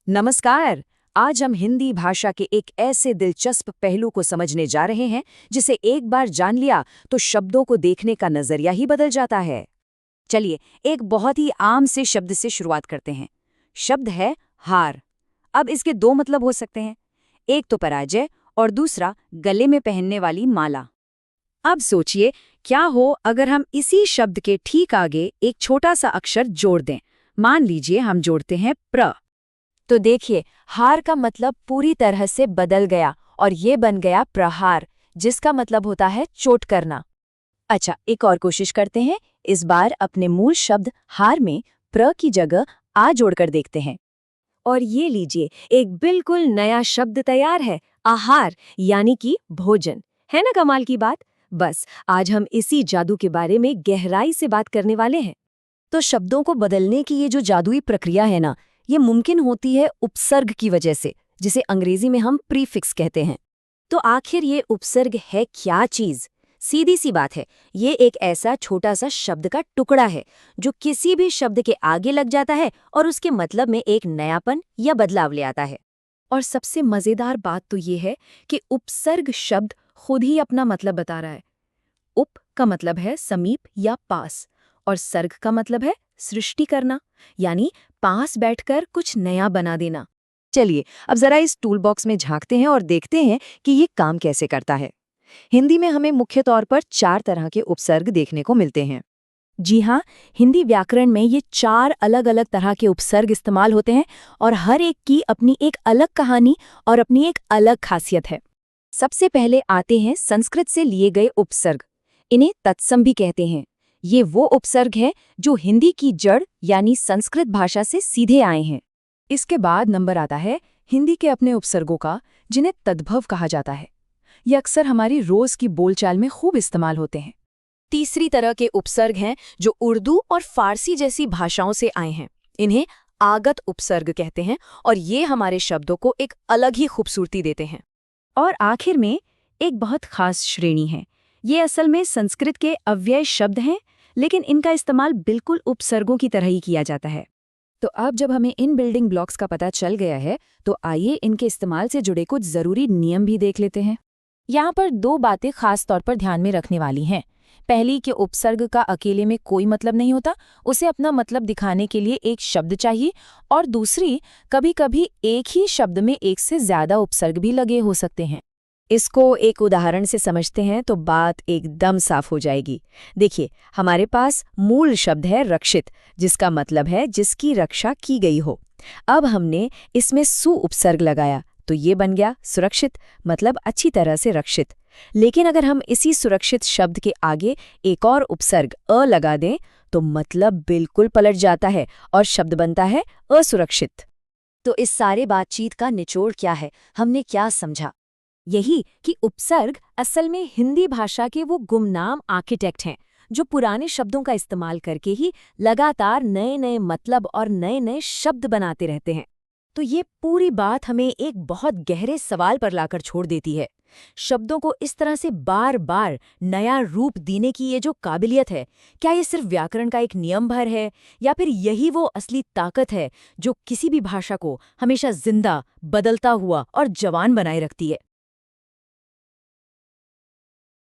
नमस्कार। आज हम हिंदी भाषा के एक ऐसे दिलचस्प पहलू को समझने जा रहे हैं जिसे एक बार जान लिया तो शब्दों को देखने का नजरिया ही बदल जाता है। चलिए एक बहुत ही आम से शब्द से शुरुआत करते हैं। शब्द है हार। अब इसके दो मतलब हो सकते हैं, एक तो पराजय और दूसरा गले में पहनने वाली माला। अब सोचिए क्या हो अगर हम इसी शब्द के ठीक आगे एक छोटा सा अक्षर जोड़ दें। मान लीजिए हम जोड़ते हैं प्र। तो देखिए हार का मतलब पूरी तरह से बदल गया और ये बन गया प्रहार, जिसका मतलब होता है चोट करना। अच्छा, एक और कोशिश करते हैं। इस बार अपने मूल शब्द हार में प्र की जगह आ जोड़कर देखते हैं और ये लीजिए एक बिल्कुल नया शब्द तैयार है, आहार, यानी कि भोजन। है ना कमाल की बात। बस आज हम इसी जादू के बारे में गहराई से बात करने वाले हैं। तो शब्दों को बदलने की ये जो जादुई प्रक्रिया है ना, ये मुमकिन होती है उपसर्ग की वजह से, जिसे अंग्रेजी में हम प्रीफिक्स कहते हैं। तो आखिर ये उपसर्ग है क्या चीज? सीधी सी बात है, ये एक ऐसा छोटा सा शब्द का टुकड़ा है जो किसी भी शब्द के आगे लग जाता है और उसके मतलब में एक नयापन या बदलाव ले आता है। और सबसे मजेदार बात तो ये है कि उपसर्ग शब्द खुद ही अपना मतलब बता रहा है। उप का मतलब है समीप या पास, और सर्ग का मतलब है सृष्टि करना, यानी पास बैठकर कुछ नया बना देना। चलिए अब जरा इस टूल बॉक्स में झांकते हैं और देखते हैं कि ये काम कैसे करता है। हिंदी में हमें मुख्य तौर पर 4 तरह के उपसर्ग देखने को मिलते हैं। जी हाँ, हिंदी व्याकरण में ये 4 अलग अलग तरह के उपसर्ग इस्तेमाल होते हैं और हर एक की अपनी एक अलग कहानी और अपनी एक अलग खासियत है। सबसे पहले आते हैं संस्कृत से लिए गए उपसर्ग। इन्हें तत्सम भी कहते हैं। ये वो उपसर्ग हैं जो हिंदी की जड़ यानी संस्कृत भाषा से सीधे आए हैं। इसके बाद नंबर आता है हिंदी के अपने उपसर्गों का, जिन्हें तद्भव कहा जाता है। ये अक्सर हमारी रोज की बोलचाल में खूब इस्तेमाल होते हैं। तीसरी तरह के उपसर्ग हैं जो उर्दू और फारसी जैसी भाषाओं से आए हैं। इन्हें आगत उपसर्ग कहते हैं और ये हमारे शब्दों को एक अलग ही खूबसूरती देते हैं। और आखिर में एक बहुत खास श्रेणी है। ये असल में संस्कृत के अव्यय शब्द हैं, लेकिन इनका इस्तेमाल बिल्कुल उपसर्गों की तरह ही किया जाता है। तो अब जब हमें इन बिल्डिंग ब्लॉक्स का पता चल गया है, तो आइए इनके इस्तेमाल से जुड़े कुछ जरूरी नियम भी देख लेते हैं। यहाँ पर 2 बातें खास तौर पर ध्यान में रखने वाली हैं। पहली कि उपसर्ग का अकेले में कोई मतलब नहीं होता, उसे अपना मतलब दिखाने के लिए एक शब्द चाहिए। और दूसरी, कभी-कभी एक ही शब्द में एक से ज्यादा उपसर्ग भी लगे हो सकते हैं। इसको एक उदाहरण से समझते हैं तो बात एकदम साफ हो जाएगी। देखिए, हमारे पास मूल शब्द है रक्षित, जिसका मतलब है जिसकी रक्षा की गई हो। अब हमने इसमें सु उपसर्ग लगाया तो ये बन गया सुरक्षित, मतलब अच्छी तरह से रक्षित। लेकिन अगर हम इसी सुरक्षित शब्द के आगे एक और उपसर्ग अ लगा दें तो मतलब बिल्कुल पलट जाता है और शब्द बनता है असुरक्षित। तो इस सारे बातचीत का निचोड़ क्या है? हमने क्या समझा? यही कि उपसर्ग असल में हिंदी भाषा के वो गुमनाम आर्किटेक्ट हैं जो पुराने शब्दों का इस्तेमाल करके ही लगातार नए नए मतलब और नए नए शब्द बनाते रहते हैं। तो ये पूरी बात हमें एक बहुत गहरे सवाल पर लाकर छोड़ देती है। शब्दों को इस तरह से बार बार नया रूप देने की ये जो काबिलियत है, क्या ये सिर्फ व्याकरण का एक नियम भर है, या फिर यही वो असली ताकत है जो किसी भी भाषा को हमेशा जिंदा, बदलता हुआ और जवान बनाए रखती है?